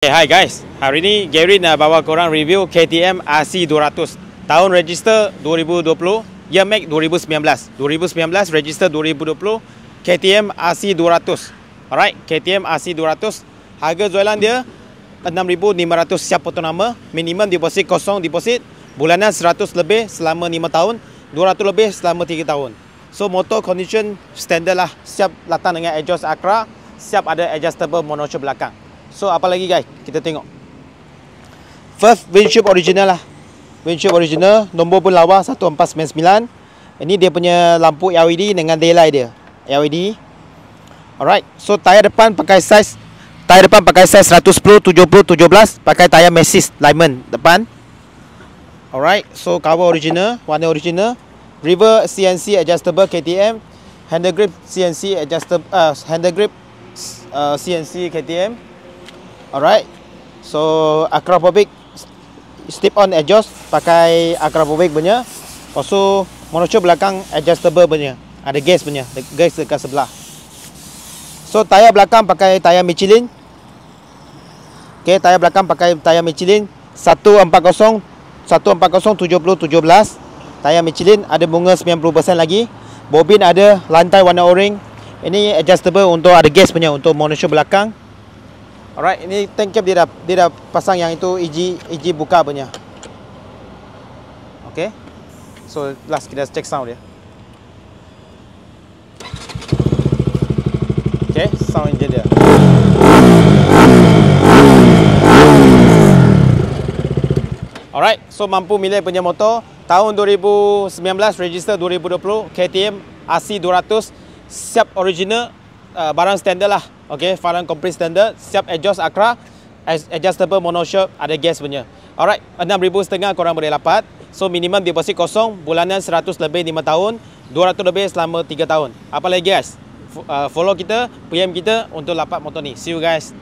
Hi guys, hari ni Gary nak bawa korang review KTM RC200. Tahun register 2020, year make 2019. 2019 register 2020 KTM RC200. Alright, KTM RC200. Harga jualan dia 6,500 siap potong nama. Minimum deposit kosong deposit. Bulanan 100 lebih selama 5 tahun, 200 lebih selama 3 tahun. So motor condition standard lah. Siap datang dengan exhaust Acra, siap ada adjustable monoshock belakang. So apa lagi guys, kita tengok. First windshield original lah. Windshield original, nombor pun lawa 1499. Ini dia punya lampu LED dengan daylight dia, LED. Alright, so tayar depan pakai size 110, 70, 17. Pakai tayar Masis Lyman depan. Alright, so cover original, warna original. Rear CNC adjustable KTM. Handle grip CNC adjustable, handle grip CNC KTM. Alright, so Acropovic slip-on exhaust pakai Acropovic punya. Also monoshock belakang adjustable punya, ada gas punya, gas dekat sebelah. So tayar belakang pakai tayar Michelin. Okay, tayar belakang pakai tayar Michelin 140 70 17. Tayar Michelin, ada bunga 90% lagi. Bobin ada, lantai warna orange. Ini adjustable untuk ada gas punya untuk monoshock belakang. Alright, ini tank cap dia dah pasang yang itu EG buka punya. Okay, so last kita check sound dia. Okay, sound engine dia. Alright, so mampu milih punya motor. Tahun 2019, register 2020, KTM RC200, siap original, barang standard lah. Okay, farang complete standard, siap exhaust Acra, adjustable monoshock, ada gas punya. Alright, 6,500 korang boleh dapat. So minimum deposit kosong, bulanan 100 lebih 5 tahun, 200 lebih selama 3 tahun. Apa lagi guys? Follow kita, PM kita untuk dapat motor ni. See you guys.